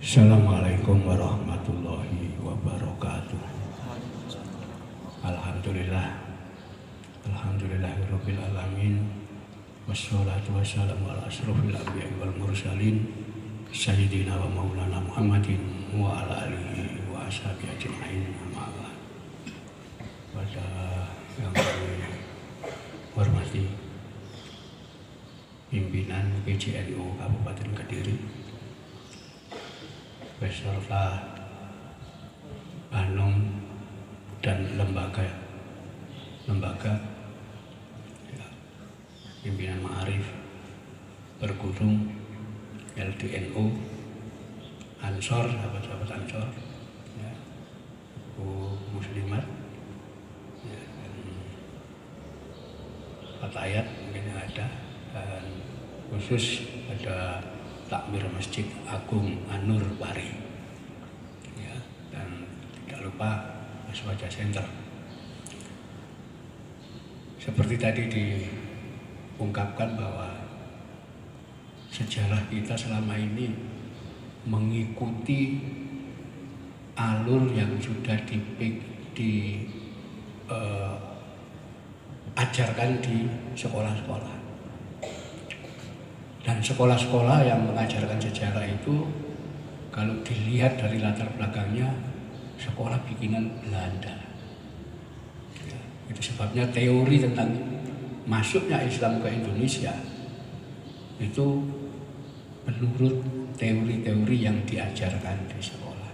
Assalamualaikum warahmatullahi wabarakatuh. Alhamdulillah, alhamdulillahirabbil alamin. Wassalatu wassalamu ala asrofil anbiya'i wal mursalin sayyidina wa maulana Muhammadin wa ala alihi wa ashabihi ajma'in. Amma ba'd. Pada yang kami hormati pimpinan PJNU Kabupaten Kediri beserta Banung dan lembaga ya, pimpinan Ma'arif Bergudung, LDNU, Ansor, sahabat-sahabat Ansor, ya, Bu Muslimat, ya, dan Fatayat mungkin yang ada, dan khusus ada Takmir Masjid Agung An-Nur Bari, ya, dan tidak lupa Mas Wajah Center. Seperti tadi diungkapkan bahwa sejarah kita selama ini mengikuti alur yang sudah diajarkan di sekolah-sekolah. Dan sekolah-sekolah yang mengajarkan sejarah itu kalau dilihat dari latar belakangnya sekolah bikinan Belanda. Ya, itu sebabnya teori tentang masuknya Islam ke Indonesia itu menurut teori-teori yang diajarkan di sekolah.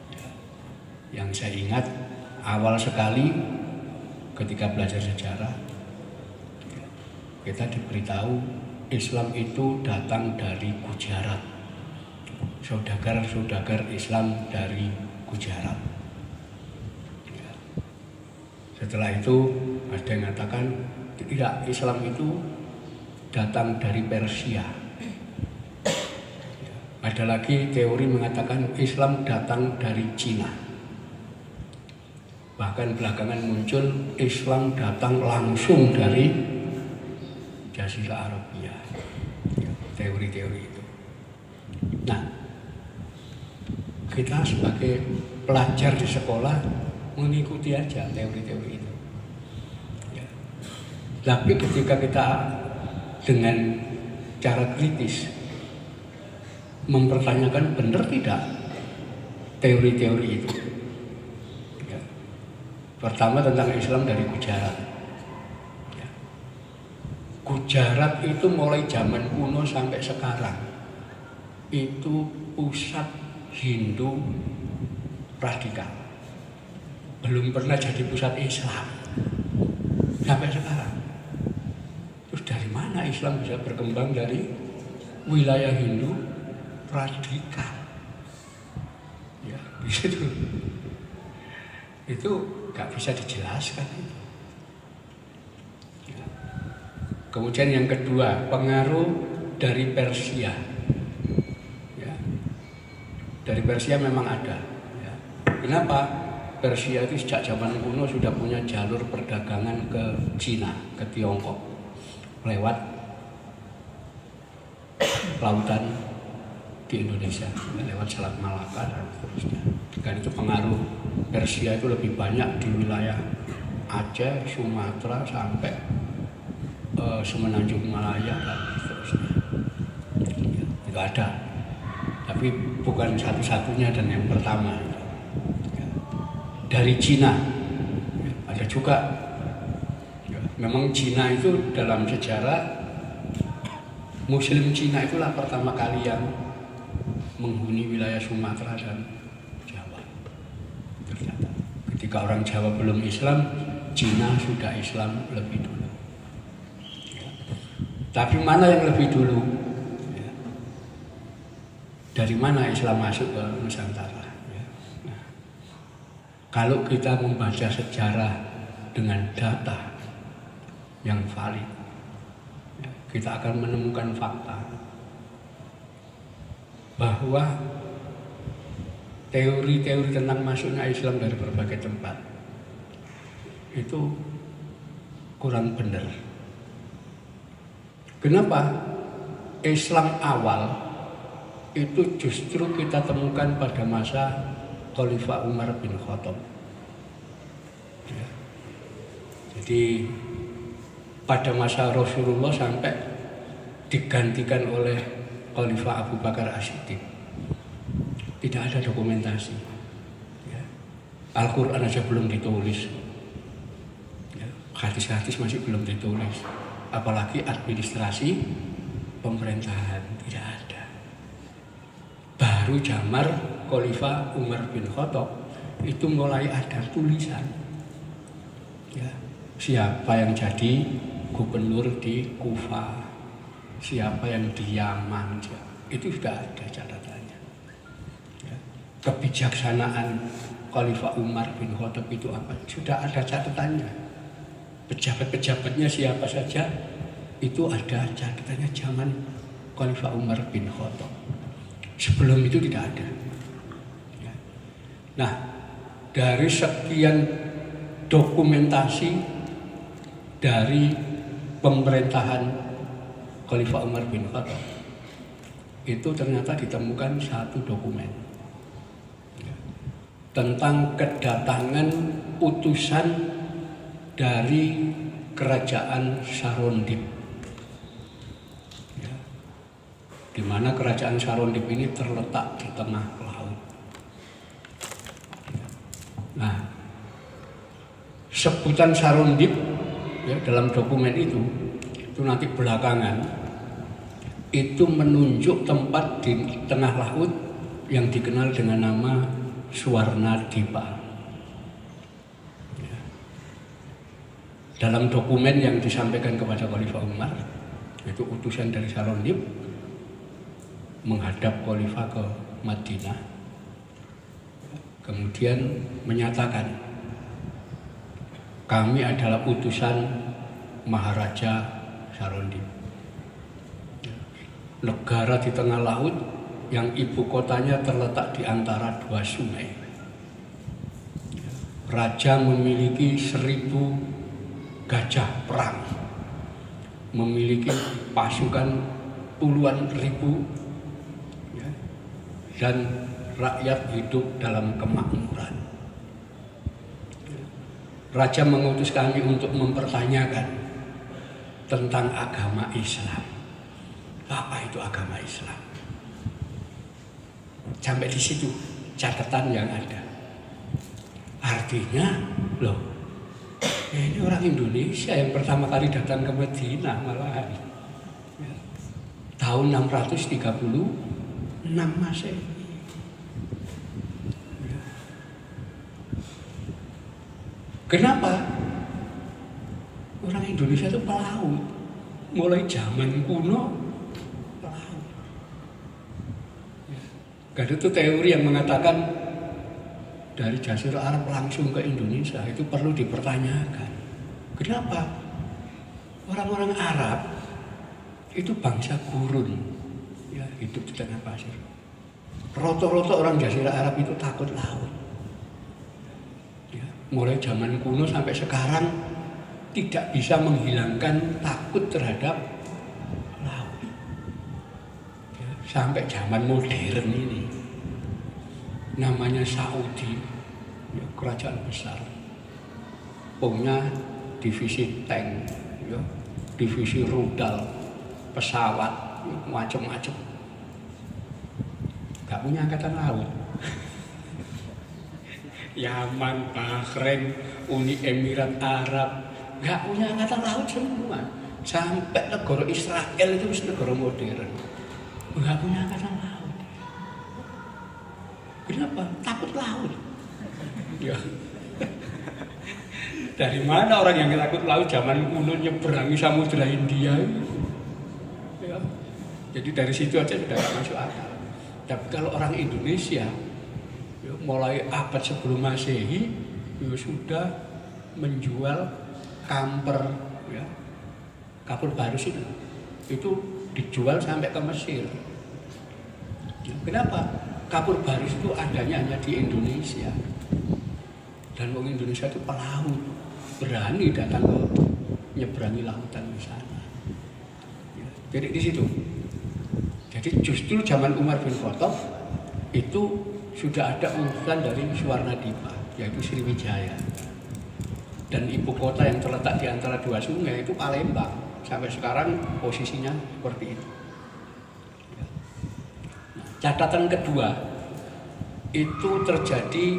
Ya, yang saya ingat awal sekali ketika belajar sejarah kita diberitahu Islam itu datang dari Gujarat, saudagar Islam dari Gujarat. Ya. Setelah itu ada yang mengatakan tidak, Islam itu datang dari Persia. Ya. Ada lagi teori mengatakan Islam datang dari Cina. Bahkan belakangan muncul Islam datang langsung dari Jazirah Arabia, teori-teori itu. Nah, kita sebagai pelajar di sekolah mengikuti aja teori-teori itu. Ya. Tapi ketika kita dengan cara kritis mempertanyakan benar tidak teori-teori itu. Ya. Pertama tentang Islam dari Gujarat. Gujarat itu mulai zaman kuno sampai sekarang itu pusat Hindu radikal, belum pernah jadi pusat Islam sampai sekarang. Terus dari mana Islam bisa berkembang dari wilayah Hindu radikal? Ya, di situ itu nggak bisa dijelaskan. Kemudian yang kedua, pengaruh dari Persia. Ya. Dari Persia memang ada. Ya. Kenapa? Persia itu sejak zaman kuno sudah punya jalur perdagangan ke Cina, ke Tiongkok, lewat lautan di Indonesia, lewat Selat Malaka dan seterusnya. Dan itu pengaruh Persia itu lebih banyak di wilayah Aceh, Sumatera sampai Semenanjung Malaya dan seterusnya. Ya, itu ada, tapi bukan satu-satunya dan yang pertama. Ya. Dari Cina ya, ada juga. Ya, memang Cina itu dalam sejarah Muslim Cina itulah pertama kali yang menghuni wilayah Sumatera dan Jawa. Ternyata ketika orang Jawa belum Islam, Cina sudah Islam lebih dulu. Tapi mana yang lebih dulu? Ya. Dari mana Islam masuk ke Nusantara? Ya. Nah, kalau kita membaca sejarah dengan data yang valid, ya, kita akan menemukan fakta bahwa teori-teori tentang masuknya Islam dari berbagai tempat itu kurang benar. Kenapa? Islam awal itu justru kita temukan pada masa Khalifah Umar bin Khattab. Ya. Jadi pada masa Rasulullah sampai digantikan oleh Khalifah Abu Bakar As-Siddiq. Tidak ada dokumentasi. Ya. Al-Quran aja belum ditulis. Ya. Hadis-hadis masih belum ditulis. Apalagi administrasi pemerintahan tidak ada. Baru zaman Khalifah Umar bin Khattab itu mulai ada tulisan. Ya. Siapa yang jadi gubernur di Kufah, siapa yang di Yaman, itu sudah ada catatannya. Ya. Kebijaksanaan Khalifah Umar bin Khattab itu apa? Sudah ada catatannya. Pejabat-pejabatnya siapa saja itu ada catatannya zaman Khalifah Umar bin Khattab. Sebelum itu tidak ada. Ya. Nah, dari sekian dokumentasi dari pemerintahan Khalifah Umar bin Khattab itu ternyata ditemukan satu dokumen tentang kedatangan utusan dari kerajaan Sarondib, ya, di mana kerajaan Sarondib ini terletak di tengah laut. Nah, sebutan Sarondib ya, dalam dokumen itu nanti belakangan itu menunjuk tempat di tengah laut yang dikenal dengan nama Swarnadipa. Ya. Dalam dokumen yang disampaikan kepada Khalifah Umar, itu utusan dari Sarondib menghadap Khalifah ke Madinah, kemudian menyatakan, kami adalah utusan Maharaja Sarondib, negara di tengah laut yang ibu kotanya terletak di antara dua sungai. Raja memiliki 1000 gajah perang, memiliki pasukan puluhan ribu, ya, dan rakyat hidup dalam kemakmuran. Raja mengutus kami untuk mempertanyakan tentang agama Islam. Apa itu agama Islam? Sampai di situ catatan yang ada. Artinya, loh, ini orang Indonesia yang pertama kali datang ke Madinah malahan. Ya. Tahun 636 Masehi. Ya. Kenapa? Orang Indonesia itu pelaut. Mulai zaman kuno pelaut. Ya. Ada itu teori yang mengatakan dari Jazirah Arab langsung ke Indonesia itu perlu dipertanyakan. Kenapa? Orang-orang Arab itu bangsa gurun, ya, hidup di tengah pasir. Roto-roto orang Jazirah Arab itu takut laut. Ya, mulai zaman kuno sampai sekarang tidak bisa menghilangkan takut terhadap laut. Ya, sampai zaman modern ini, namanya Saudi, ya, kerajaan besar, punya divisi tank, ya, divisi rudal, pesawat, ya, macam-macam. Gak punya angkatan laut. Yaman, Bahrain, Uni Emirat Arab, gak punya angkatan laut semua. Sampai negara Israel itu negara modern, gak punya angkatan laut. Kenapa? Takut laut. Ya. Dari mana orang yang takut laut zaman kuno nyeberangi Samudra India? Ya. Jadi dari situ aja sudah gak masuk akal. Tapi kalau orang Indonesia, ya, mulai abad sebelum Masehi, ya, sudah menjual kamper, ya, kapur barus itu dijual sampai ke Mesir. Ya, kenapa? Kapur baris itu adanya hanya di Indonesia, dan orang Indonesia itu pelaut, berani datang ke nyeberangi lautan di sana. Ya, jadi di situ. Jadi Jadi justru zaman Umar bin Khattab itu sudah ada utusan dari Suwarnadipa, yaitu Sriwijaya. Dan ibu kota yang terletak di antara dua sungai itu Palembang. Sampai sekarang posisinya seperti itu. Catatan kedua itu terjadi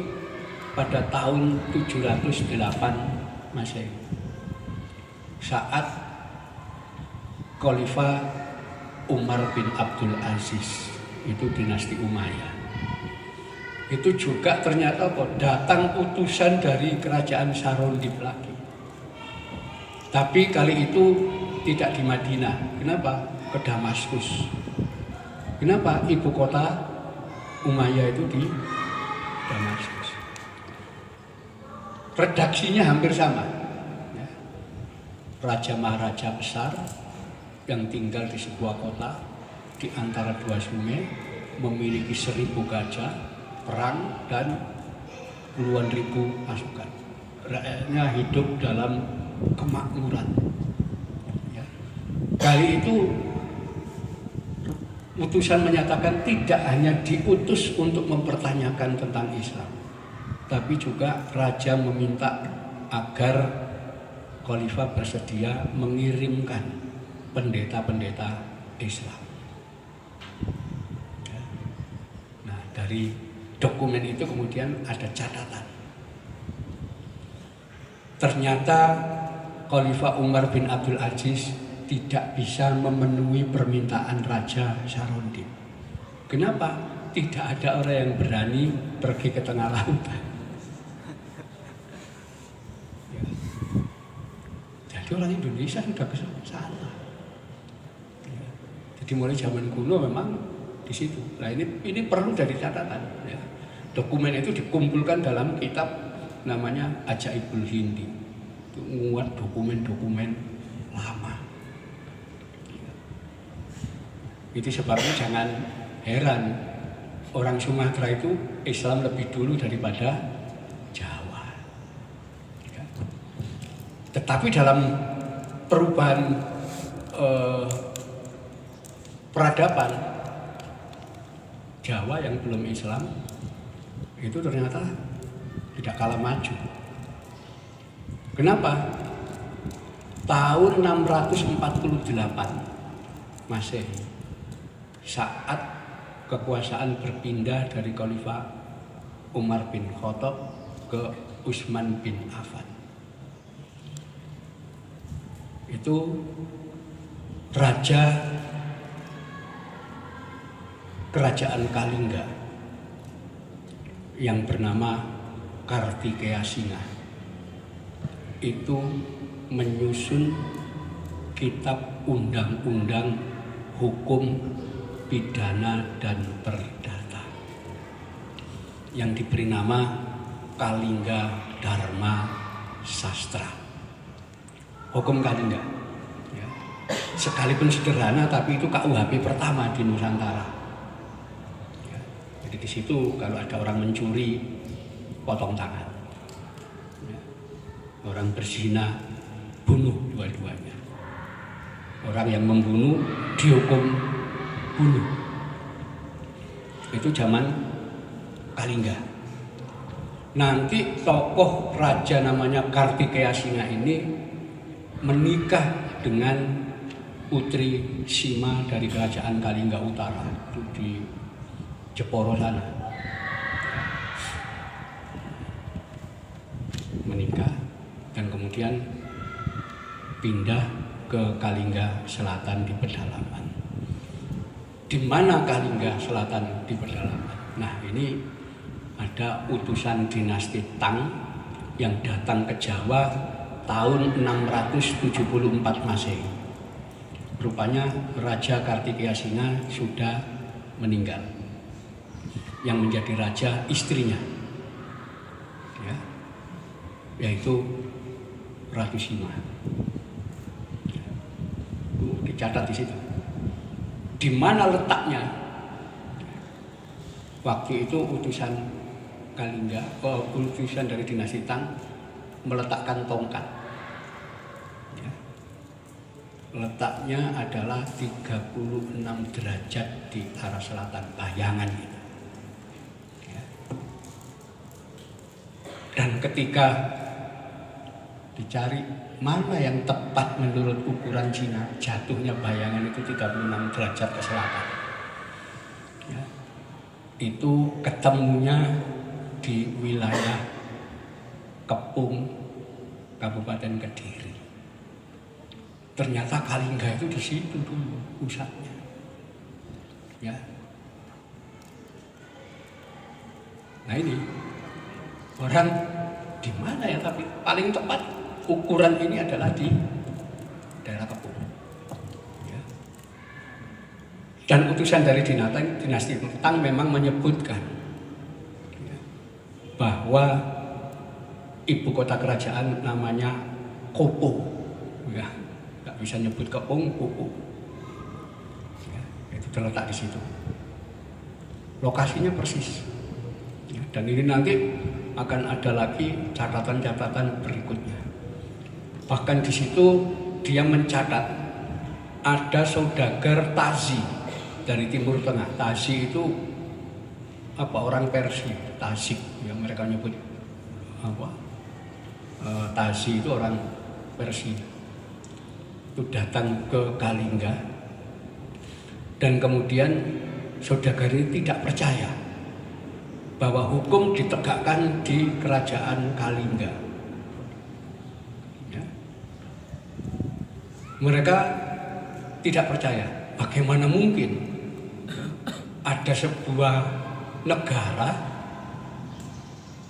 pada tahun 708 Masehi. Saat Khalifah Umar bin Abdul Aziz, itu dinasti Umayyah. Itu juga ternyata datang utusan dari kerajaan Sarondib lagi. Tapi kali itu tidak di Madinah. Kenapa? Ke Damaskus. Kenapa? Ibu kota Umayyah itu di Damaskus. Redaksinya hampir sama. Raja Maharaja besar yang tinggal di sebuah kota di antara dua sungai, memiliki 1000 gajah, perang, dan puluhan ribu pasukan. Rakyatnya hidup dalam kemakmuran. Ya. Kali itu utusan menyatakan tidak hanya diutus untuk mempertanyakan tentang Islam, tapi juga raja meminta agar Khalifah bersedia mengirimkan pendeta-pendeta Islam. Ya. Nah, dari dokumen itu kemudian ada catatan. Ternyata Khalifah Umar bin Abdul Aziz tidak bisa memenuhi permintaan Raja Sarondib. Kenapa? Tidak ada orang yang berani pergi ke tengah lautan. Ya. Jadi orang Indonesia sudah ke sana. Ya. Jadi mulai zaman kuno memang di situ. Nah ini perlu dari catatan. Ya. Dokumen itu dikumpulkan dalam kitab namanya Ajaibul Hindi. Itu muat dokumen-dokumen lama. Itu sebabnya jangan heran orang Sumatera itu Islam lebih dulu daripada Jawa. Ya. Tetapi dalam perubahan peradaban Jawa yang belum Islam itu ternyata tidak kalah maju. Kenapa? Tahun 648 Masehi, saat kekuasaan berpindah dari Khalifah Umar bin Khattab ke Utsman bin Affan, itu raja kerajaan Kalingga yang bernama Kartikeya Singa itu menyusun kitab undang-undang hukum pidana dan perdata yang diberi nama Kalingga Dharma Sastra. Hukum Kalingga, ya. Sekalipun sederhana, tapi itu KUHP pertama di Nusantara. Ya. Jadi di situ kalau ada orang mencuri, potong tangan. Ya. Orang berzina, bunuh dua-duanya. Orang yang membunuh dihukum bunuh. Itu zaman Kalingga. Nanti tokoh raja namanya Kartikeya Singa ini menikah dengan putri Sima dari kerajaan Kalingga Utara, itu di Jeporo sana. Menikah dan kemudian pindah ke Kalingga Selatan di pedalaman. Di mana Kalingga Selatan di pedalaman? Nah, ini ada utusan dinasti Tang yang datang ke Jawa tahun 674 Masehi. Rupanya Raja Kartikeya Singa sudah meninggal. Yang menjadi raja istrinya, ya, yaitu Ratu Sima. Dicatat di situ. Di mana letaknya? Waktu itu utusan Kalingga, utusan dari dinasti Tang meletakkan tongkat. Ya. letaknya adalah 36 derajat di arah selatan, bayangan itu. Ya. Dan ketika dicari mana yang tepat menurut ukuran Cina, jatuhnya bayangan itu 36 derajat ke selatan. Ya. Itu ketemunya di wilayah Kepung, Kabupaten Kediri. Ternyata Kalingga itu di situ dulu pusatnya. Ya. Nah ini orang di mana ya, tapi paling tepat ukuran ini adalah di daerah Kepung. Ya. Dan utusan dari dinasti Tang memang menyebutkan ya, bahwa ibu kota kerajaan namanya Kopo. Ya. Bisa nyebut Kepung, Kupu. Ya, itu terletak di situ. Lokasinya persis. Ya, dan ini nanti akan ada lagi catatan-catatan berikutnya. Bahkan di situ dia mencatat ada saudagar Tazi dari Timur Tengah. Tazi itu apa, orang Persia, Tasik yang mereka nyebut apa? Tazi itu orang Persia. Itu datang ke Kalingga dan kemudian saudagar ini tidak percaya bahwa hukum ditegakkan di kerajaan Kalingga. Ya. Mereka tidak percaya, bagaimana mungkin ada sebuah negara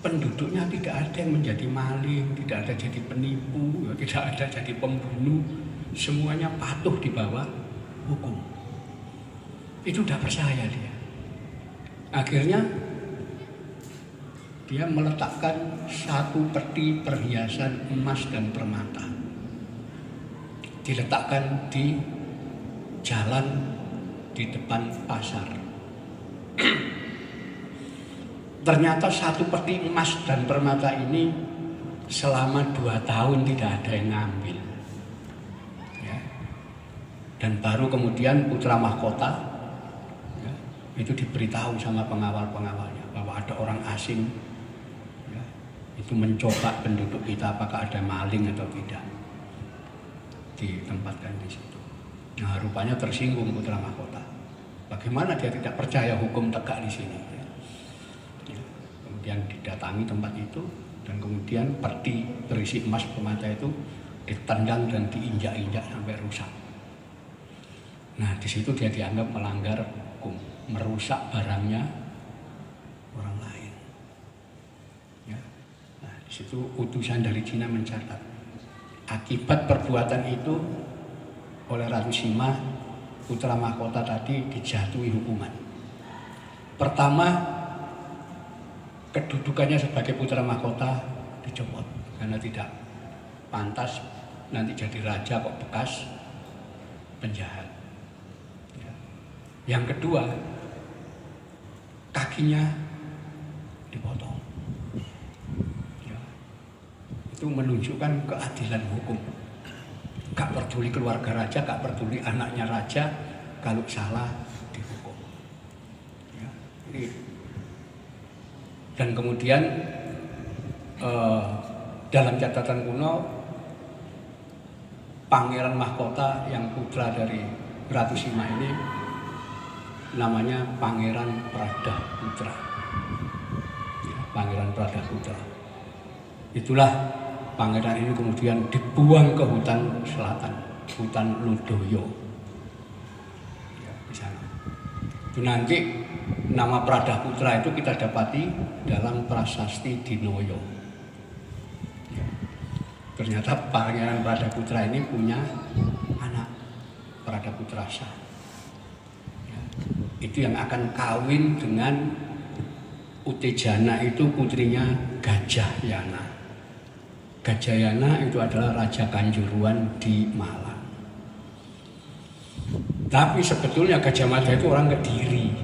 penduduknya tidak ada yang menjadi maling, tidak ada jadi penipu, tidak ada jadi pembunuh. Semuanya patuh di bawah hukum. Itu udah percaya dia. Akhirnya dia meletakkan satu peti perhiasan emas dan permata. Diletakkan di jalan di depan pasar. Ternyata satu peti emas dan permata ini selama 2 tahun tidak ada yang ngambil. Dan baru kemudian putra mahkota ya, itu diberitahu sama pengawal-pengawalnya bahwa ada orang asing ya, itu mencoba penduduk kita, apakah ada maling atau tidak, ditempatkan di situ. Nah, rupanya tersinggung putra mahkota. Bagaimana dia tidak percaya hukum tegak di sini? Ya. Ya. Kemudian didatangi tempat itu dan kemudian peti berisi emas permata itu ditendang dan diinjak-injak sampai rusak. Nah, di situ dia dianggap melanggar hukum, merusak barangnya orang lain. Ya. Nah, di situ utusan dari Cina mencatat akibat perbuatan itu oleh Ratu Sima, putra mahkota tadi dijatuhi hukuman. Pertama, kedudukannya sebagai putra mahkota dicopot karena tidak pantas nanti jadi raja kok bekas penjahat. Yang kedua, kakinya dipotong. Ya. Itu menunjukkan keadilan hukum. Gak peduli keluarga raja, gak peduli anaknya raja, kalau salah dihukum. Ya. Dan kemudian dalam catatan kuno, pangeran mahkota yang putra dari Ratu Sima ini namanya Pangeran Pradaputra. Ya, Pangeran Pradaputra. Itulah pangeran ini kemudian dibuang ke hutan selatan, hutan Ludoyo. Ya, di sana. Itu nanti nama Pradaputra itu kita dapati dalam prasasti Dinoyo. Ya. Ternyata Pangeran Pradaputra ini punya anak, Pradaputra Sah. Itu yang akan kawin dengan Utejana, itu putrinya Gajah Yana. Gajah Yana itu adalah Raja Kanjuruan di Malang. Tapi sebetulnya Gajah Mada itu orang Kediri.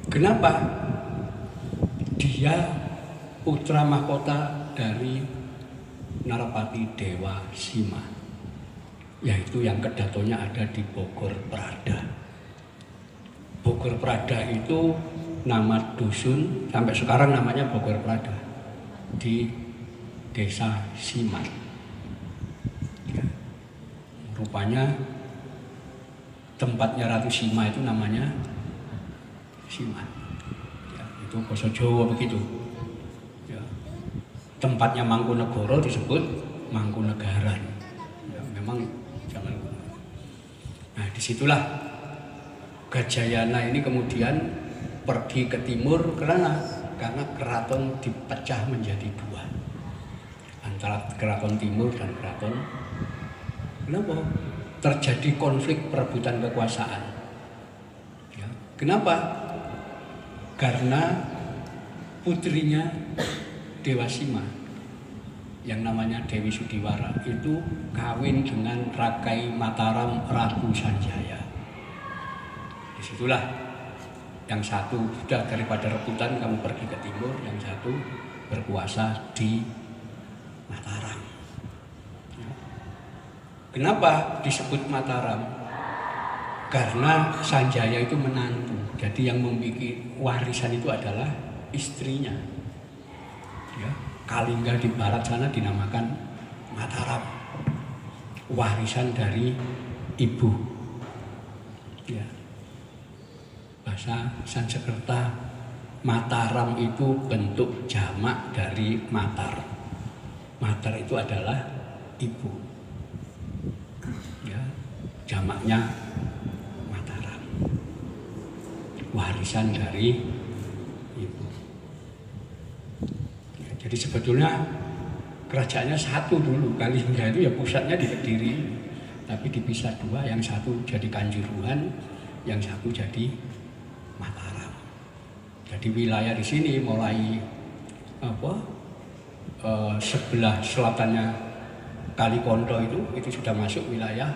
Kenapa? Dia putra mahkota dari Narapati Dewa Sima. yaitu yang kedatonya ada di Bogor Prada. Bogor Prada itu nama dusun, sampai sekarang namanya Bogor Prada, di Desa Siman. Ya. Rupanya tempatnya Ratu Sima itu namanya Siman. Ya, itu basa Jawa begitu. Ya. Tempatnya Mangkunegara disebut Mangkunegaran. Ya, memang zaman. Nah, disitulah Gajayana ini kemudian pergi ke timur karena keraton dipecah menjadi dua antara keraton timur dan keraton. Kenapa? Terjadi konflik perebutan kekuasaan. Ya. Kenapa? Karena putrinya Dewa Sima yang namanya Dewi Sudiwara itu kawin dengan Rakai Mataram Ratu Sanjaya. Disitulah yang satu sudah daripada rebutan kamu pergi ke timur, yang satu berkuasa di Mataram. Kenapa disebut Mataram? Karena Sanjaya itu menantu, jadi yang memiliki warisan itu adalah istrinya. Ya, Kalingga di barat sana dinamakan Mataram, warisan dari ibu. Ya. Bahasa Sanskerta, Mataram itu bentuk jamak dari Matar. Matar itu adalah ibu. Ya, jamaknya Mataram. Warisan dari ibu. Ya, jadi sebetulnya kerajaannya satu dulu. Kalingga itu ya pusatnya di Kediri, tapi dipisah dua. Yang satu jadi Kanjuruhan, yang satu jadi Mataram. Jadi wilayah di sini mulai sebelah selatannya Kali Kondo itu sudah masuk wilayah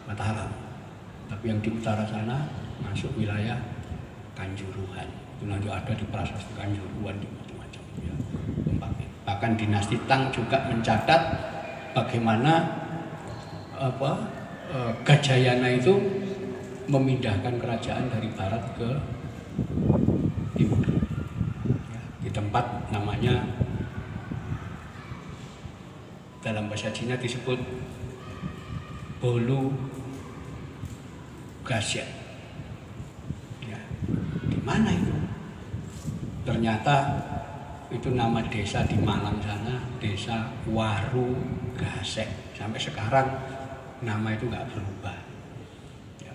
Mataram. Tapi yang di utara sana masuk wilayah Kanjuruhan. Itu nanti ada di prasasti Kanjuruhan di macam-macam. Ya, bahkan dinasti Tang juga mencatat bagaimana Gajayana itu memindahkan kerajaan dari barat ke timur. Ya, di tempat namanya dalam bahasa Cina disebut Bolu Gasya. Ya, di mana itu? Ternyata itu nama desa di Malang sana, Desa Waru Gasek. Sampai sekarang nama itu nggak berubah. Ya,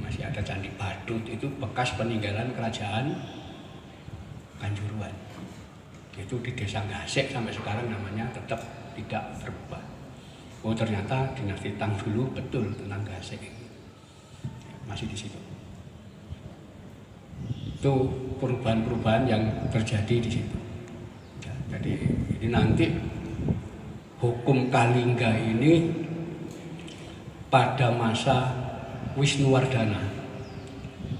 masih ada Candi Badut, itu bekas peninggalan kerajaan Kanjuruhan. Itu di Desa Gasek sampai sekarang namanya tetap tidak berubah. Oh, ternyata dinasti Tang dulu betul tentang Gasek. Masih di situ. Itu perubahan-perubahan yang terjadi di situ. Ya, jadi ini nanti hukum Kalingga ini pada masa Wisnuwardana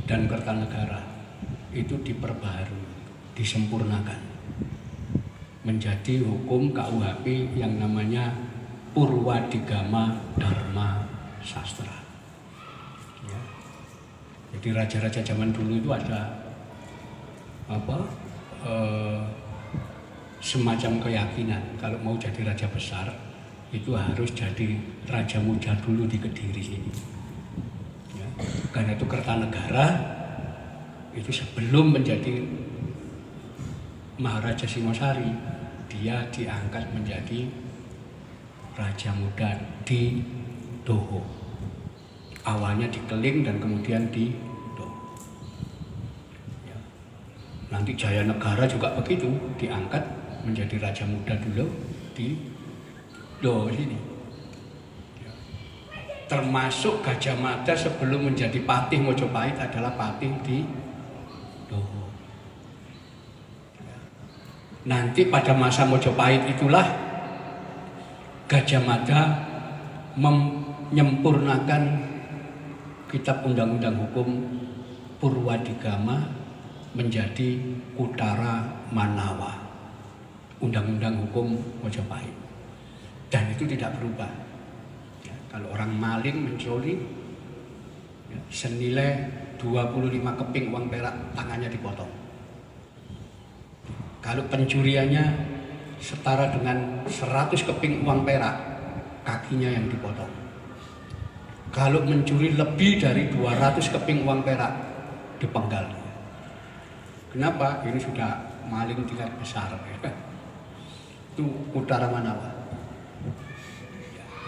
dan Kertanegara itu diperbaharui, disempurnakan menjadi hukum KUHP yang namanya Purwadigama Dharma Sastra. Ya. Jadi raja-raja zaman dulu itu ada semacam keyakinan kalau mau jadi raja besar itu harus jadi raja muda dulu di Kediri sini. Ya. Karena itu Kertanegara itu sebelum menjadi Maharaja Singosari, dia diangkat menjadi raja muda di Doho. Awalnya di Keling dan kemudian di Doho. Ya. Nanti Jayanegara juga begitu, diangkat menjadi raja muda dulu di Doho sini. Ya. Termasuk Gajah Mada sebelum menjadi Patih Mojopahit adalah Patih di Doho. Nanti pada masa Mojopahit itulah Gajah Mada menyempurnakan kitab undang-undang hukum Purwadigama menjadi Utara Manawa, undang-undang hukum Mojopahit, dan itu tidak berubah. Ya, Kalau orang maling mencuri ya, senilai 25 keping uang perak tangannya dipotong. Kalau pencuriannya setara dengan 100 keping uang perak, kakinya yang dipotong. Kalau mencuri lebih dari 200 keping uang perak, dipenggal. Kenapa? Ini sudah maling tingkat besar. Itu Utara Manawa.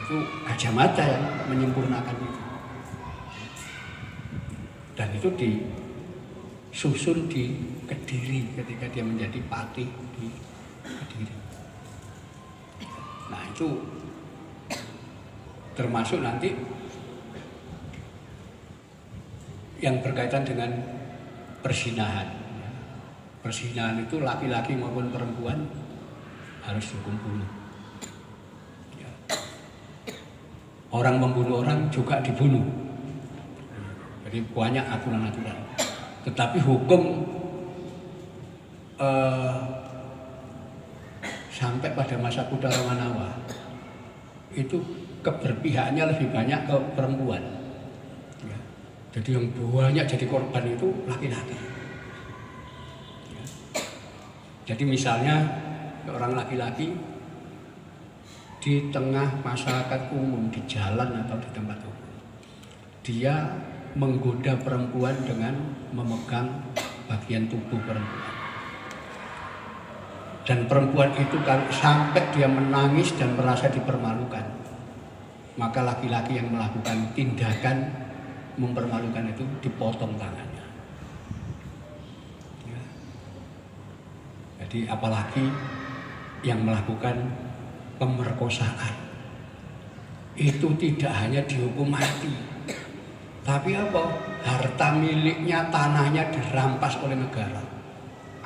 Itu Gajah Mada yang menyempurnakan itu. Dan itu disusun di Kediri ketika dia menjadi patih di Kediri. Nah itu termasuk nanti yang berkaitan dengan persinahan. Persinahan itu laki-laki maupun perempuan harus dihukum bunuh. Ya. Orang membunuh orang juga dibunuh. Jadi banyak aturan-aturan. Tetapi hukum sampai pada masa Utara Manawa itu keberpihakannya lebih banyak ke perempuan. Ya. Jadi yang banyak jadi korban itu laki-laki. Ya. Jadi misalnya orang laki-laki di tengah masyarakat umum, di jalan atau di tempat umum, dia menggoda perempuan dengan memegang bagian tubuh perempuan. Dan perempuan itu kalau sampai dia menangis dan merasa dipermalukan, maka laki-laki yang melakukan tindakan mempermalukan itu dipotong tangannya. Ya. Jadi apalagi yang melakukan pemerkosaan, itu tidak hanya dihukum mati, tapi apa? Harta miliknya, tanahnya dirampas oleh negara.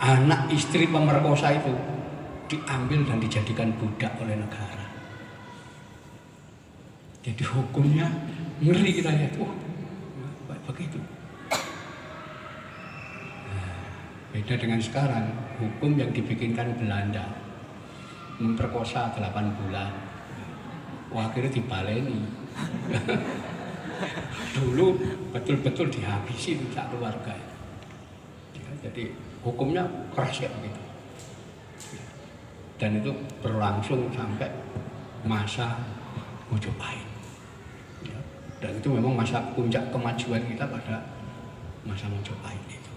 Anak istri pemerkosa itu diambil dan dijadikan budak oleh negara. Jadi hukumnya ngeri, kita lihat, begitu. Nah, beda dengan sekarang, hukum yang dibikinkan Belanda, memperkosa 8 bulan, akhirnya dibaleni. Dulu betul-betul dihabisi tidak keluarga. Ya, jadi hukumnya keras ya begitu. Dan itu berlangsung sampai masa Majapahit. Ya, dan itu memang masa puncak kemajuan kita pada masa Majapahit itu.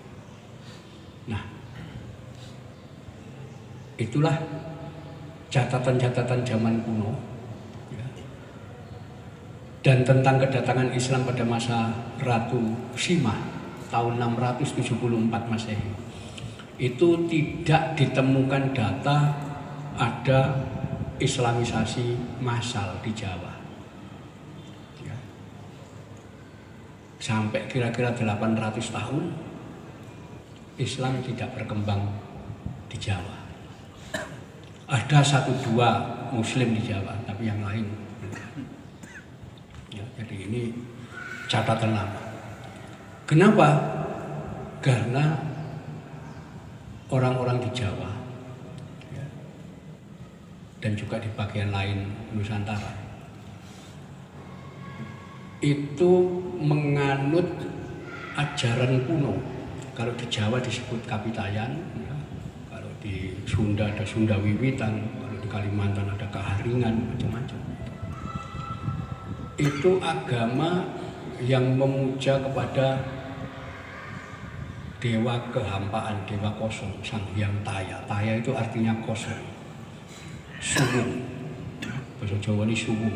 Nah, itulah catatan-catatan zaman kuno. Dan tentang kedatangan Islam pada masa Ratu Sima tahun 674 Masehi, itu tidak ditemukan data ada Islamisasi massal di Jawa. Ya. Sampai kira-kira 800 tahun Islam tidak berkembang di Jawa. Ada 1-2 Muslim di Jawa, tapi yang lain. Ya, jadi ini catatan lama. Kenapa? Karena orang-orang di Jawa ya, dan juga di bagian lain Nusantara itu menganut ajaran kuno. Kalau di Jawa disebut Kapitayan, ya. Kalau di Sunda ada Sunda Wiwitan, kalau di Kalimantan ada Kaharingan, macam-macam. Itu agama yang memuja kepada dewa kehampaan, dewa kosong, Sang Hyang Taya. Taya itu artinya kosong. Suwung. Bahasa Jawa ini suwung.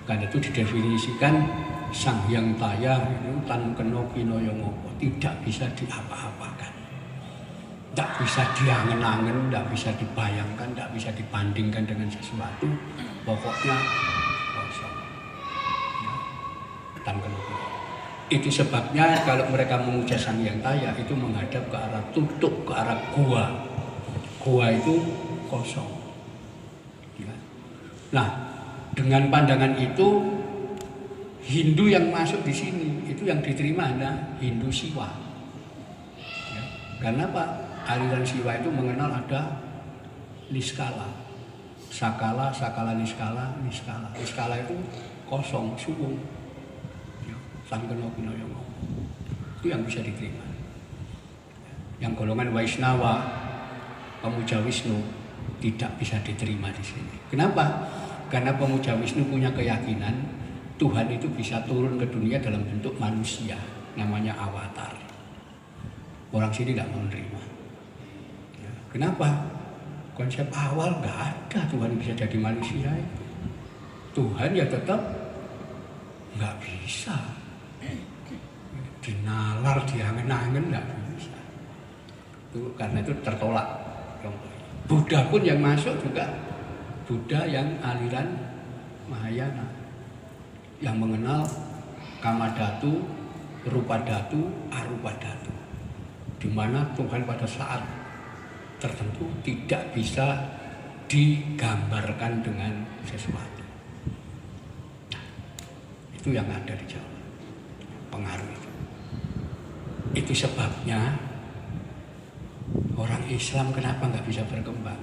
Karena itu didefinisikan Sang Hyang Taya itu tan kena kinaya ngopo, tidak bisa diapa-apakan. Tidak bisa diangen-angen, tidak bisa dibayangkan, tidak bisa dibandingkan dengan sesuatu. Pokoknya kosong. Itu sebabnya kalau mereka memuja Sang Hyang Taya itu menghadap ke arah tutup, ke arah gua. Gua itu kosong. Ya. Nah, dengan pandangan itu Hindu yang masuk di sini itu yang diterima hanya Hindu Siwa. Ya. Karena apa? Aliran Siwa itu mengenal ada Niskala, Sakala, Sakala Niskala, Niskala. Niskala itu kosong, suwung. Ya, Sangkena Pinaya ngomong. Itu yang bisa diterima. Yang golongan Waisnawa, pemuja Wisnu, tidak bisa diterima di sini. Kenapa? Karena pemuja Wisnu punya keyakinan Tuhan itu bisa turun ke dunia dalam bentuk manusia, namanya avatar. Orang sini tidak mau menerima. Ya, kenapa? Konsep awal nggak ada Tuhan bisa jadi manusia. Tuhan ya tetap nggak bisa. Dinalar, diangen-angen nggak bisa. Itu karena itu tertolak. Buddha pun yang masuk juga Buddha yang aliran Mahayana, yang mengenal Kamadhatu, Rupadhatu, Arupadhatu, di mana Tuhan pada saat tertentu tidak bisa digambarkan dengan sesuatu. Itu yang ada di Jawa, pengaruh itu. Itu sebabnya orang Islam kenapa nggak bisa berkembang?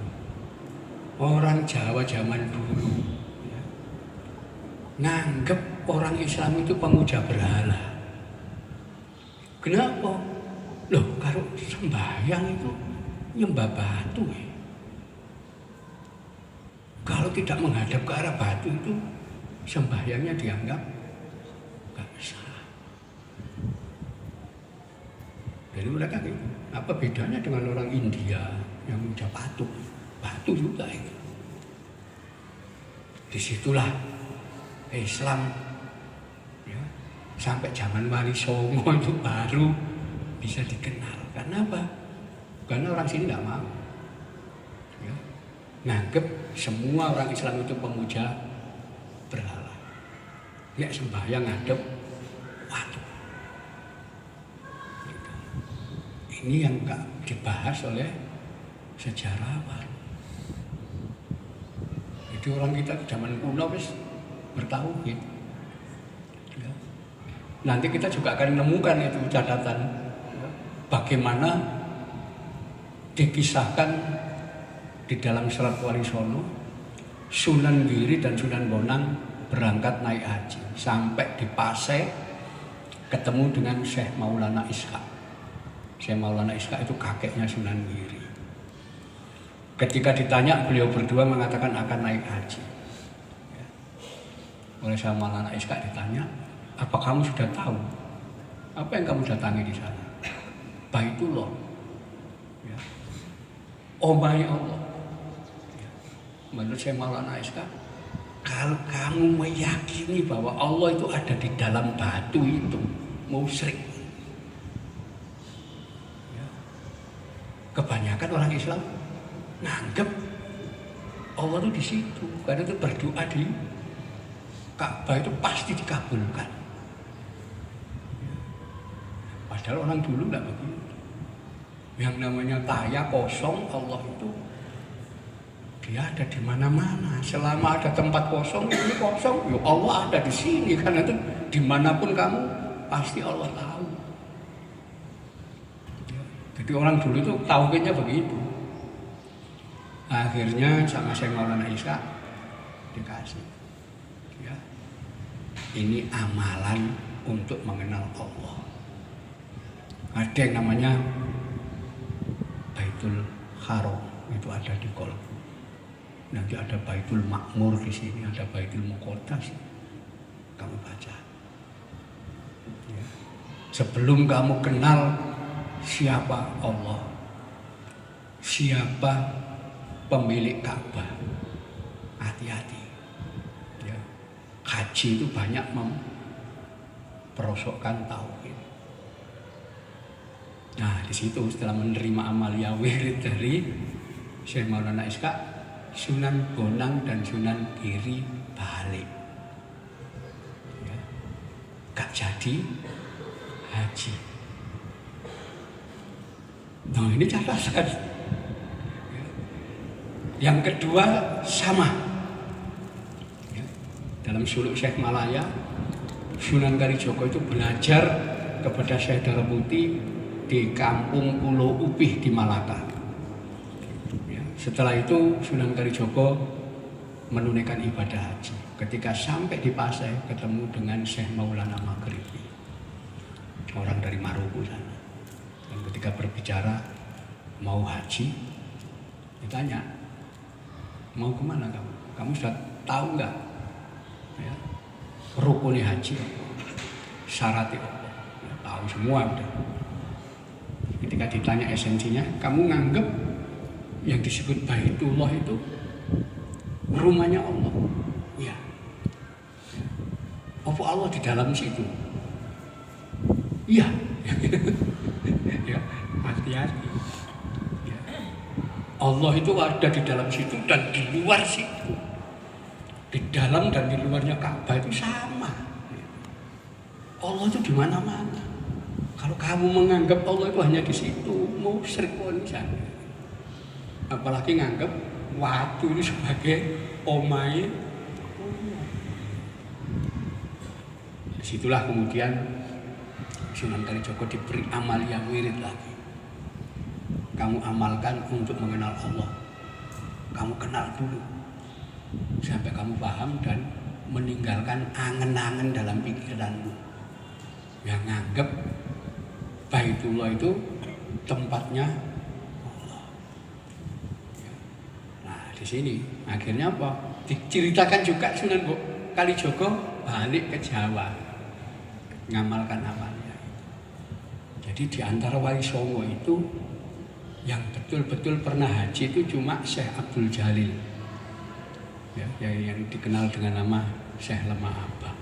Orang Jawa zaman dulu ya, nganggep orang Islam itu pemuja berhala. Kenapa? Loh, kalau sembahyang itu nyembah batu ya. Kalau tidak menghadap ke arah batu itu sembahyangnya dianggap nggak sah. Jadi mereka gitu. Apa bedanya dengan orang India yang memuja patung? Batu juga itu. Disitulah Islam ya, sampai zaman Wali Songo itu baru bisa dikenal. Karena apa? Karena orang sini tidak mau ya, nganggep semua orang Islam itu pemuja berhala. Ya sembahyang ngadep batu. Gitu. Ini yang enggak dibahas oleh sejarawan. Jadi orang kita zaman kuno wis bertauhid. Ya. Nanti kita juga akan menemukan itu catatan ya, bagaimana dikisahkan di dalam Serat Wali Songo, Sunan Giri dan Sunan Bonang berangkat naik haji sampai di Pasai ketemu dengan Syekh Maulana Ishaq. Syekh Maulana Ishaq itu kakeknya Sunan Giri. Ketika ditanya, beliau berdua mengatakan akan naik haji. Ya. Oleh Syekh Maulana Ishaq ditanya, apa kamu sudah tahu? Apa yang kamu datangi di sana? Baitullah. Ya. Omai Allah. Ya. Menurut Syekh Maulana Ishaq, kalau kamu meyakini bahwa Allah itu ada di dalam batu itu, musyrik. Ya. Kebanyakan orang Islam nganggep Allah itu di situ, karena itu berdoa di Ka'bah itu pasti dikabulkan. Padahal orang dulu tidak begitu. Yang namanya taya kosong, Allah itu dia ada di mana-mana. Selama ada tempat kosong, ini kosong, ya Allah ada di sini. Karena itu dimanapun kamu pasti Allah tahu. Jadi orang dulu itu tauhidnya begitu. Akhirnya sama Syekh Maulana Ishaq dikasih ya, ini amalan untuk mengenal Allah. Ada yang namanya Baitul Haram, itu ada di kolbu. Nanti ada Baitul Makmur di sini, ada Baitul Muqaddas. Kamu baca ya. Sebelum kamu kenal siapa Allah, siapa pemilik Ka'bah, hati-hati. Ya. Haji itu banyak memperosokkan tauhid. Nah, di situ setelah menerima amalia wirid dari Syekh Maulana Ishaq, Sunan Bonang dan Sunan Giri balik. Ya. Gak jadi haji. Nah, ini catatan. Yang kedua sama ya, dalam suluk Syekh Malaya, Sunan Kalijogo itu belajar kepada Syekh Daraputi di kampung Pulau Upih di Malaka ya, setelah itu Sunan Kalijogo menunaikan ibadah haji. Ketika sampai di Pasai ketemu dengan Syekh Maulana Maghribi, orang dari Maroko sana. Dan ketika berbicara mau haji, ditanya, mau kemana kamu? Kamu sudah tahu nggak? Ya, rukunnya haji, syaratnya apa? Ya, tahu semua udah. Ketika ditanya esensinya, kamu nganggep yang disebut Baitullah itu rumahnya Allah? Ya. Apa Allah di dalam situ? Iya. Ya, hati-hati. Ya. Allah itu ada di dalam situ dan di luar situ. Di dalam dan di luarnya Ka'bah itu sama. Allah itu di mana-mana. Kalau kamu menganggap Allah itu hanya di situ, mau serikon sana. Apalagi nganggap waktu itu sebagai omai. Disitulah kemudian Sunan Kalijaga diberi amal yang wirid lagi. Kamu amalkan untuk mengenal Allah. Kamu kenal dulu sampai kamu paham dan meninggalkan angen-angen dalam pikiranmu yang nganggap Baitullah itu tempatnya Allah. Nah di sini akhirnya apa? Diceritakan juga Sunan Kalijaga balik ke Jawa, ngamalkan amalnya. Jadi di antara Wali Songo itu yang betul-betul pernah haji itu cuma Syekh Abdul Jalil, ya, yang dikenal dengan nama Syekh Lemah Abang.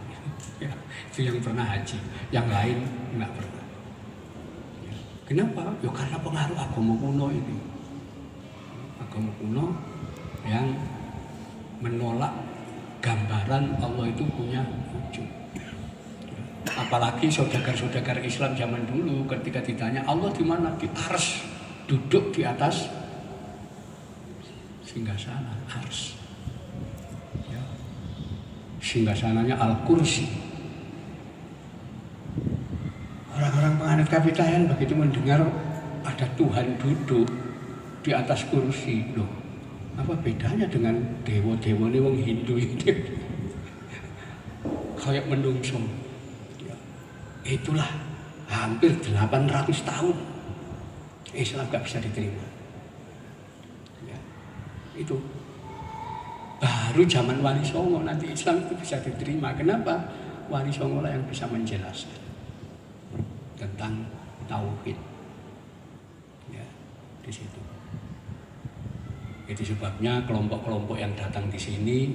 Ya, itu yang pernah haji, yang lain nggak pernah. Ya. Kenapa? Ya karena pengaruh agama kuno ini, agama kuno yang menolak gambaran Allah itu punya wujud. Apalagi saudagar-saudagar Islam zaman dulu ketika ditanya Allah di mana, di Ars, duduk di atas singgasana Ars. Ya. Singgasananya Al-Kursi. Orang-orang penganut kapitayan begitu mendengar ada Tuhan duduk di atas kursi, loh, apa bedanya dengan dewa-dewa ini wong Hindu itu? Kayak menungso. Ya. Itulah hampir 800 tahun Islam gak bisa diterima. Ya. Itu baru zaman Wali Songo nanti Islam itu bisa diterima. Kenapa? Wali Songo lah yang bisa menjelaskan tentang tauhid. Ya, di situ. Itu sebabnya kelompok-kelompok yang datang di sini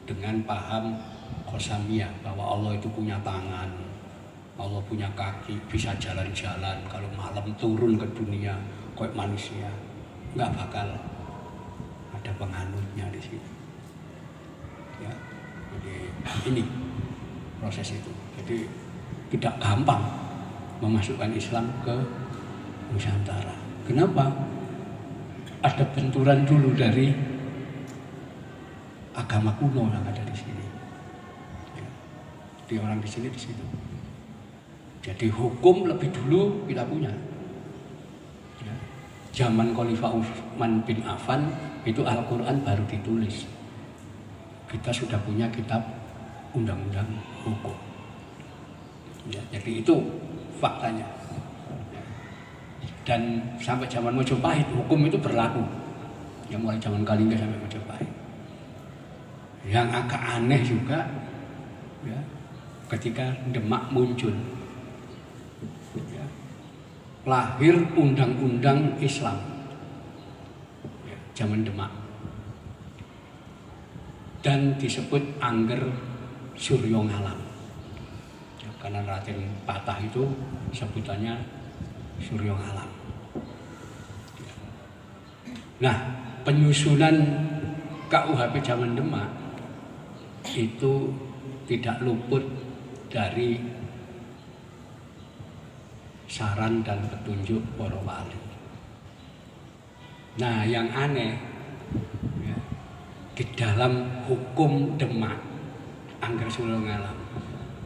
dengan paham Qasamiyah bahwa Allah itu punya tangan, Allah punya kaki, bisa jalan-jalan. Kalau malam turun ke dunia kayak manusia, nggak bakal ada penganutnya di sini. Ya, jadi ini proses itu. Jadi tidak gampang memasukkan Islam ke Nusantara. Kenapa? Ada benturan dulu dari agama kuno yang ada di sini. Ya. Di orang di sini di situ. Jadi hukum lebih dulu kita punya. Ya. Zaman Khalifah Utsman bin Affan itu Al-Quran baru ditulis. Kita sudah punya kitab undang-undang hukum. Ya, jadi itu faktanya. Dan sampai zaman Majapahit hukum itu berlaku. Ya mulai zaman Kalingga sampai Majapahit. Yang agak aneh juga, ya, ketika Demak muncul, ya, lahir undang-undang Islam, ya, zaman Demak, dan disebut Angger Suryo Ngalam. Ya, karena Raden Patah itu sebutannya Suryo Ngalam. Nah, penyusunan KUHP zaman Demak itu tidak luput dari saran dan petunjuk para wali. Nah, yang aneh, ya, di dalam hukum Demak Angger Suryo Ngalam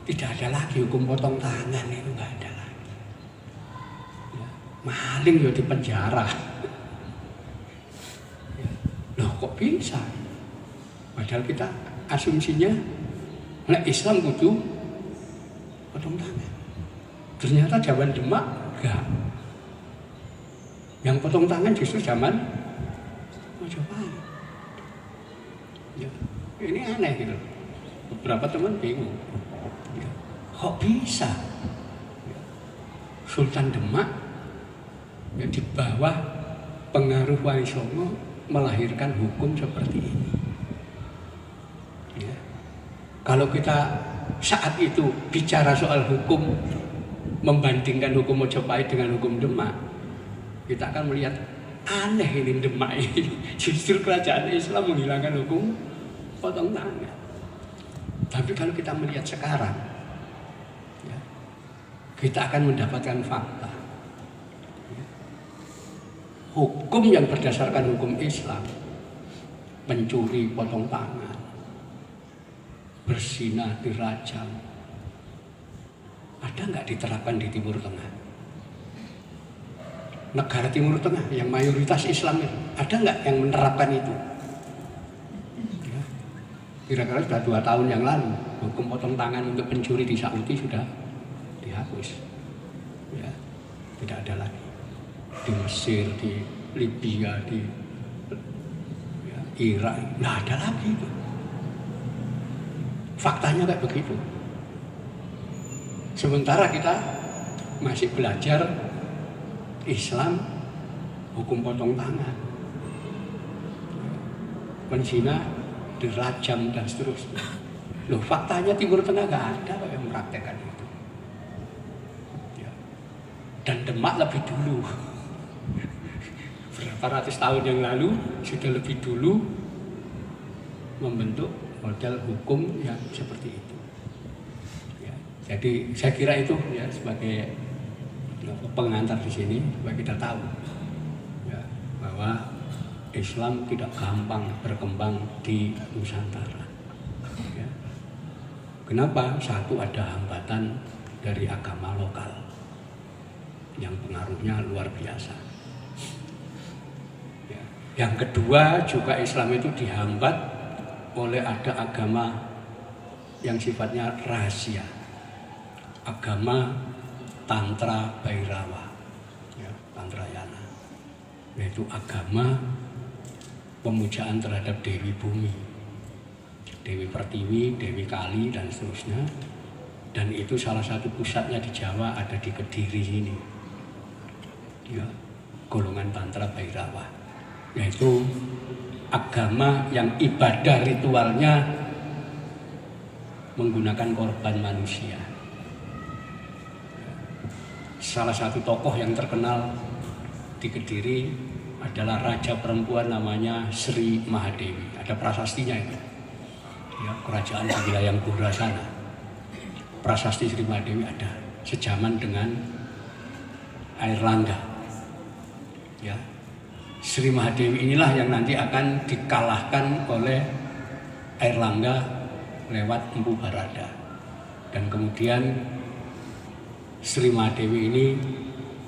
tidak ada lagi hukum potong tangan, itu nggak ada lagi. Ya, maling ya di penjara. Loh kok bisa? Padahal kita asumsinya nek Islam kudu potong tangan. Ternyata zaman Demak enggak. Yang potong tangan justru zaman Majapahit. Ya, ini aneh gitu. Beberapa teman bingung. Ya, kok bisa? Ya, Sultan Demak ya, di bawah pengaruh Wali Songo melahirkan hukum seperti ini. Ya. Kalau kita saat itu bicara soal hukum, membandingkan hukum Majapahit dengan hukum Demak, kita akan melihat aneh ini Demak ini. Justru kerajaan Islam menghilangkan hukum potong tangan. Tapi kalau kita melihat sekarang, ya, kita akan mendapatkan fakta. Ya. Hukum yang berdasarkan hukum Islam, mencuri potong tangan, berzinah dirajam, ada nggak diterapkan di Timur Tengah? Negara Timur Tengah yang mayoritas Islam itu, ada nggak yang menerapkan itu? Ya. Kira-kira sudah 2 tahun yang lalu hukum potong tangan untuk pencuri di Saudi sudah dihapus. Ya. Tidak ada lagi. Di Mesir, di Libya, di ya, Irak, nggak ada lagi itu. Faktanya kayak begitu. Sementara kita masih belajar Islam, hukum potong tangan, penzina dirajam dan seterusnya. Loh, faktanya Timur Tengah nggak ada yang mempraktekkan itu. Ya. Dan Demak lebih dulu, berapa ratus tahun yang lalu sudah lebih dulu membentuk model hukum yang seperti itu. Ya, jadi saya kira itu ya sebagai pengantar di sini supaya kita tahu ya, bahwa Islam tidak gampang berkembang di Nusantara. Ya. Kenapa? Satu, ada hambatan dari agama lokal yang pengaruhnya luar biasa. Ya. Yang kedua juga Islam itu dihambat oleh ada agama yang sifatnya rahasia, agama Tantra Bhairawa, ya, Tantrayana, yaitu agama pemujaan terhadap Dewi Bumi, Dewi Pertiwi, Dewi Kali dan seterusnya. Dan itu salah satu pusatnya di Jawa, ada di Kediri sini, ya, golongan Tantra Bhairawa, yaitu agama yang ibadah ritualnya menggunakan korban manusia. Salah satu tokoh yang terkenal di Kediri adalah raja perempuan namanya Sri Mahadewi. Ada prasastinya itu. Ya, kerajaan di wilayah Gura sana. Prasasti Sri Mahadewi ada sejaman dengan Airlangga. Ya. Sri Mahadewi inilah yang nanti akan dikalahkan oleh Airlangga lewat Empu Barada. Dan kemudian Sri Mahadewi ini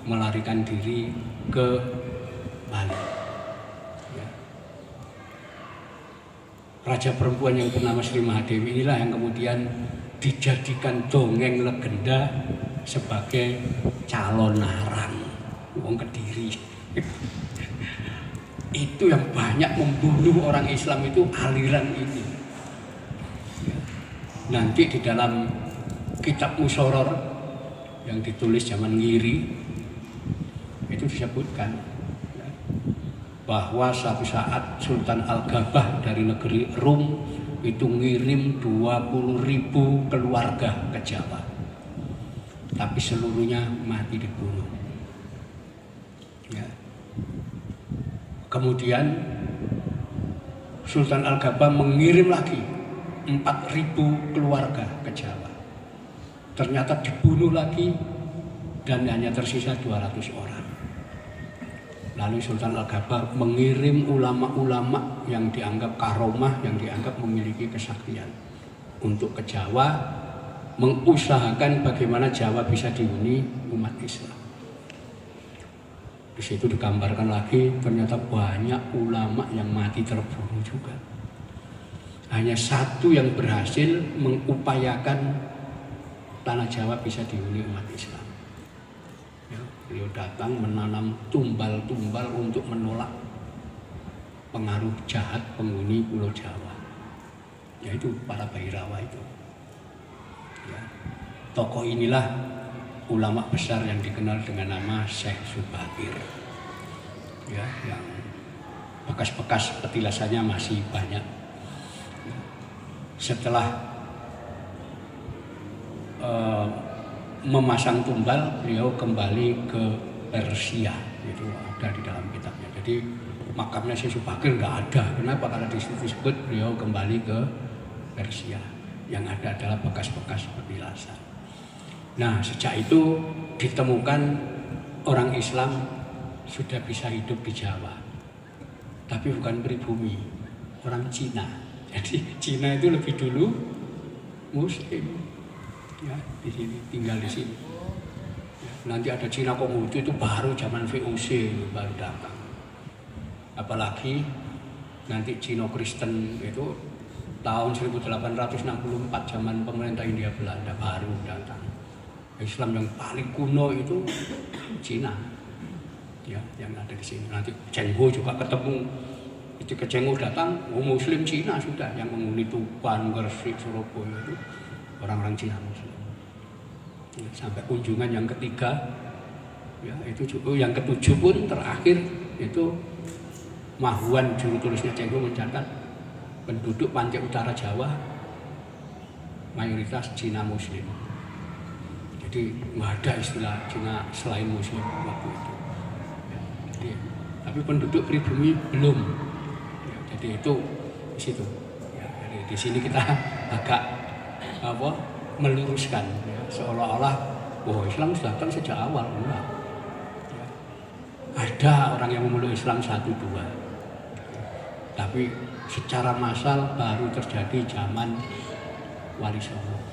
melarikan diri ke Bali. Ya. Raja perempuan yang bernama Sri Mahadewi inilah yang kemudian dijadikan dongeng legenda sebagai calon narang wong Kediri. Itu yang banyak membunuh orang Islam itu aliran ini. Ya. Nanti di dalam kitab Musoror yang ditulis zaman Ngiri itu disebutkan ya, bahwa suatu saat Sultan Al-Gabah dari negeri Rum itu ngirim 20.000 keluarga ke Jawa, tapi seluruhnya mati dibunuh. Ya. Kemudian Sultan Al-Gabah mengirim lagi 4.000 keluarga ke Jawa. Ternyata dibunuh lagi dan hanya tersisa 200 orang. Lalu Sultan Al-Gabah mengirim ulama-ulama yang dianggap karomah, yang dianggap memiliki kesaktian untuk ke Jawa, mengusahakan bagaimana Jawa bisa dihuni umat Islam. Di situ digambarkan lagi ternyata banyak ulama yang mati terbunuh juga. hanya satu yang berhasil mengupayakan tanah Jawa bisa dihuni umat Islam. Ya, beliau datang menanam tumbal-tumbal untuk menolak pengaruh jahat penghuni Pulau Jawa, yaitu para Bhairawa itu. Ya, tokoh inilah ulama besar yang dikenal dengan nama Syekh Subakir. Ya, yang bekas-bekas petilasannya masih banyak. Setelah memasang tumbal, beliau kembali ke Persia, itu ada di dalam kitabnya. Jadi makamnya Syekh Subakir nggak ada. Kenapa? Karena di situ disebut beliau kembali ke Persia. Yang ada adalah bekas-bekas petilasan. Nah, sejak itu ditemukan orang Islam sudah bisa hidup di Jawa, tapi bukan pribumi, orang Cina. Jadi Cina itu lebih dulu Muslim, ya, di sini tinggal di sini. Ya, nanti ada Cina Konghucu itu baru zaman VOC baru datang. Apalagi nanti Cina Kristen itu tahun 1864 zaman pemerintah Hindia Belanda baru datang. Islam yang paling kuno itu Cina, ya, yang ada di sini. Nanti Cheng Ho juga ketemu. Ketika Cheng Ho datang, Muslim Cina sudah yang menghuni Tuban, Gresik, Surabaya itu orang-orang Cina Muslim. Ya, sampai kunjungan yang ketiga, ya, itu juga yang ketujuh pun terakhir itu Mahuan, juru tulisnya Cheng Ho mencatat penduduk pantai utara Jawa mayoritas Cina Muslim. Jadi nggak ada istilah Cina selain Muslim waktu itu. Ya, jadi, tapi penduduk pribumi belum. Ya, jadi itu di situ. Ya, jadi di sini kita agak meluruskan, ya, seolah-olah bahwa Islam sudah datang sejak awal. Enggak. Ya, ada orang yang memeluk Islam 1-2, tapi secara massal baru terjadi zaman Wali Songo.